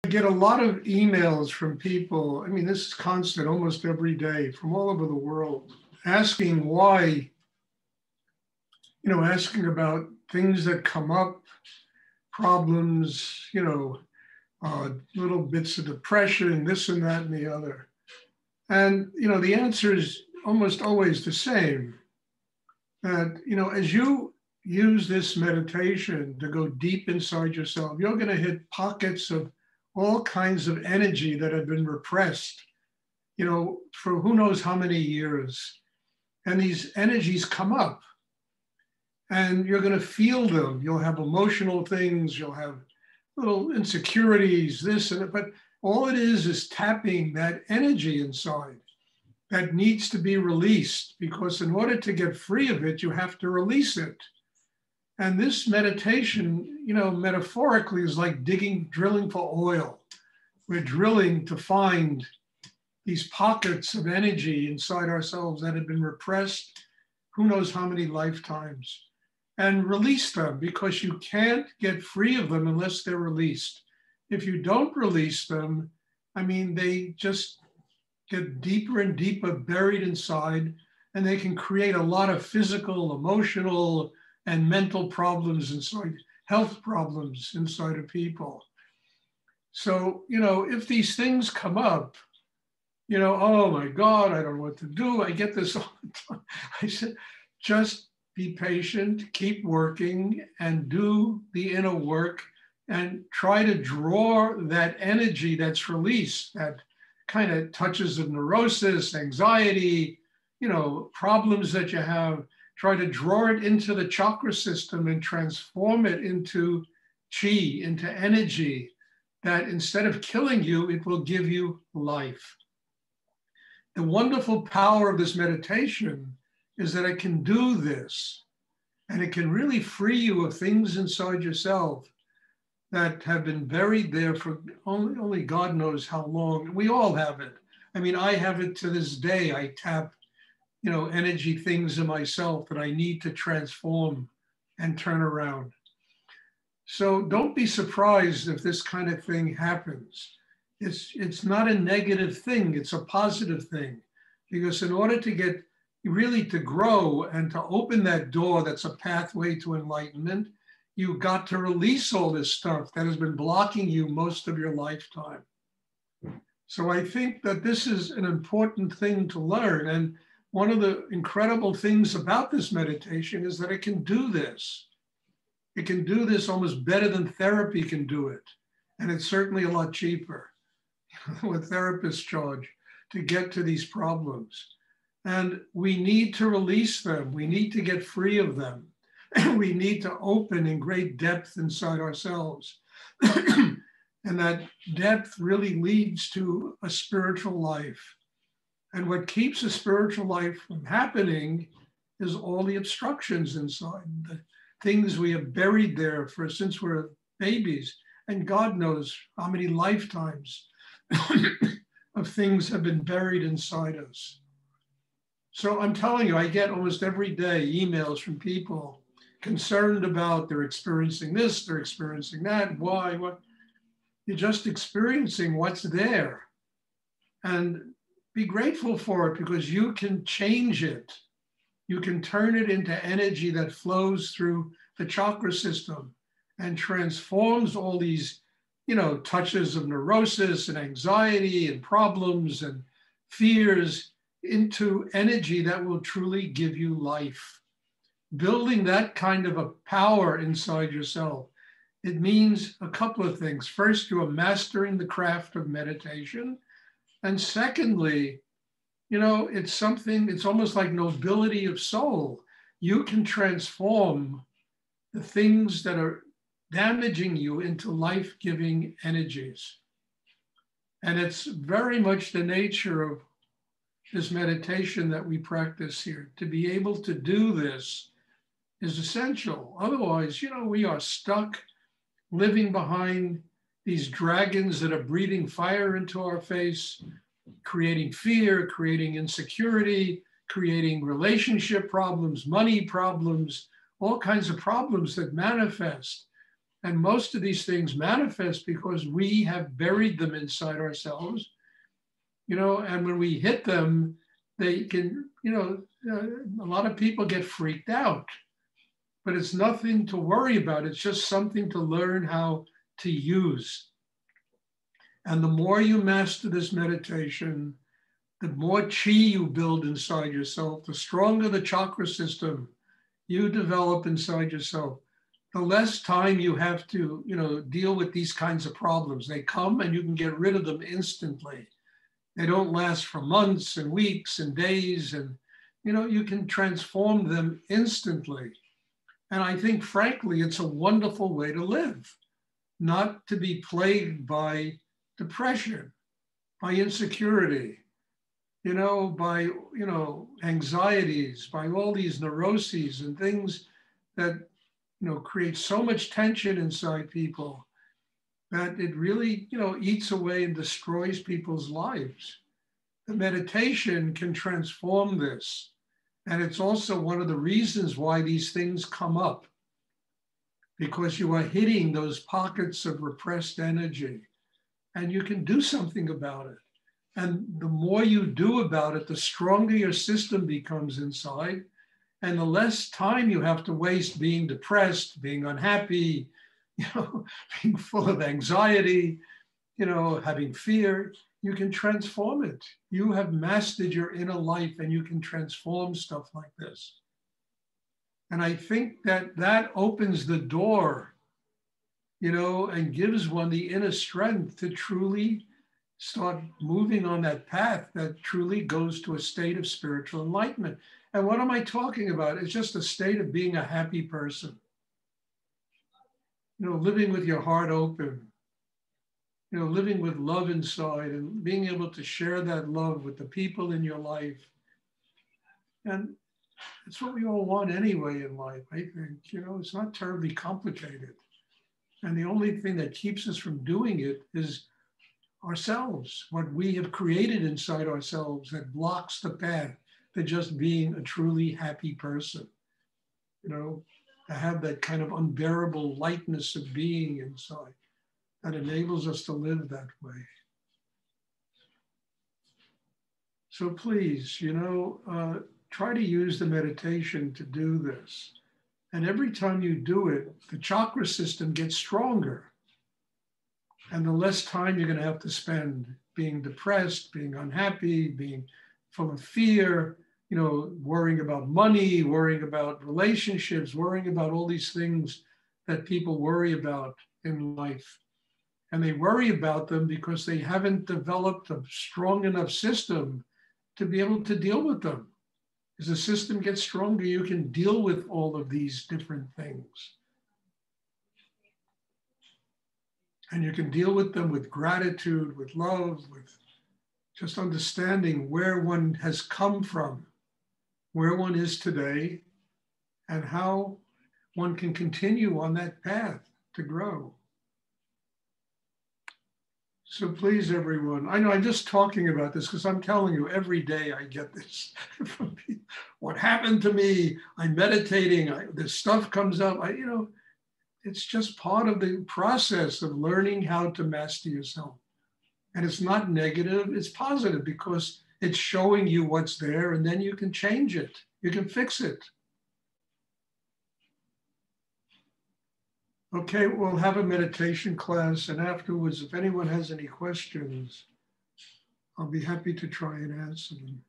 I get a lot of emails from people. I mean, this is constant almost every day from all over the world asking why, asking about things that come up, problems, little bits of depression, this and that and the other. And, the answer is almost always the same that, as you use this meditation to go deep inside yourself, you're going to hit pockets of all kinds of energy that have been repressed, for who knows how many years. And these energies come up and you're going to feel them. You'll have emotional things, you'll have little insecurities, this and that, but all it is tapping that energy inside that needs to be released, because in order to get free of it, you have to release it. And this meditation, metaphorically is like drilling for oil. We're drilling to find these pockets of energy inside ourselves that have been repressed, who knows how many lifetimes, and release them, because you can't get free of them unless they're released. If you don't release them, they just get deeper and deeper buried inside, and they can create a lot of physical, emotional, and mental problems inside, health problems inside of people. So, if these things come up, oh my God, I don't know what to do. I get this all the time. I said, just be patient, keep working, and do the inner work, and try to draw that energy that's released, that kind of touches of neurosis, anxiety, problems that you have. Try to draw it into the chakra system and transform it into chi, into energy, that instead of killing you, it will give you life. The wonderful power of this meditation is that it can do this, and it can really free you of things inside yourself that have been buried there for only God knows how long. We all have it. I have it to this day. I tap energy things in myself that I need to transform and turn around. So don't be surprised if this kind of thing happens. It's not a negative thing, it's a positive thing. Because in order to get really to grow and to open that door that's a pathway to enlightenment, you've got to release all this stuff that has been blocking you most of your lifetime. So I think that this is an important thing to learn. And one of the incredible things about this meditation is that it can do this. It can do this almost better than therapy can do it. And it's certainly a lot cheaper what therapists charge to get to these problems. And we need to release them. We need to get free of them. We need to open in great depth inside ourselves. And that depth really leads to a spiritual life. And what keeps a spiritual life from happening is all the obstructions inside, the things we have buried there since we're babies. And God knows how many lifetimes of things have been buried inside us. So I'm telling you, I get almost every day emails from people concerned about they're experiencing this, they're experiencing that, why, what? You're just experiencing what's there. And be grateful for it, because you can change it. You can turn it into energy that flows through the chakra system and transforms all these, touches of neurosis and anxiety and problems and fears into energy that will truly give you life. Building that kind of a power inside yourself, it means a couple of things. First, you are mastering the craft of meditation. And secondly, it's almost like nobility of soul. You can transform the things that are damaging you into life-giving energies. And it's very much the nature of this meditation that we practice here. To be able to do this is essential. Otherwise, we are stuck living behind these dragons that are breathing fire into our face, creating fear, creating insecurity, creating relationship problems, money problems, all kinds of problems that manifest. And most of these things manifest because we have buried them inside ourselves, and when we hit them, they can, a lot of people get freaked out, but it's nothing to worry about. It's just something to learn how to use. And the more you master this meditation, the more chi you build inside yourself, the stronger the chakra system you develop inside yourself, the less time you have to, deal with these kinds of problems. They come and you can get rid of them instantly. They don't last for months and weeks and days, and, you can transform them instantly. And I think, frankly, it's a wonderful way to live, not to be plagued by depression, by insecurity, by, anxieties, by all these neuroses and things that, create so much tension inside people that it really, eats away and destroys people's lives. The meditation can transform this. And it's also one of the reasons why these things come up, because you are hitting those pockets of repressed energy and you can do something about it. And the more you do about it, the stronger your system becomes inside, and the less time you have to waste being depressed, being unhappy, being full of anxiety, having fear. You can transform it. You have mastered your inner life and you can transform stuff like this. And I think that opens the door, and gives one the inner strength to truly start moving on that path that truly goes to a state of spiritual enlightenment. And what am I talking about? It's just a state of being a happy person. Living with your heart open, living with love inside and being able to share that love with the people in your life. And it's what we all want anyway in life, I think. It's not terribly complicated. And the only thing that keeps us from doing it is ourselves, what we have created inside ourselves that blocks the path to just being a truly happy person, to have that kind of unbearable lightness of being inside that enables us to live that way. So please, try to use the meditation to do this. And every time you do it, the chakra system gets stronger. And the less time you're going to have to spend being depressed, being unhappy, being full of fear, worrying about money, worrying about relationships, worrying about all these things that people worry about in life. And they worry about them because they haven't developed a strong enough system to be able to deal with them. As the system gets stronger, you can deal with all of these different things. And you can deal with them with gratitude, with love, with just understanding where one has come from, where one is today, and how one can continue on that path to grow. So please, everyone, I know I'm just talking about this because I'm telling you every day I get this from people. What happened to me? I'm meditating, this stuff comes up. It's just part of the process of learning how to master yourself. And it's not negative, it's positive because it's showing you what's there and then you can change it. You can fix it. Okay, we'll have a meditation class, and afterwards, if anyone has any questions, I'll be happy to try and answer them.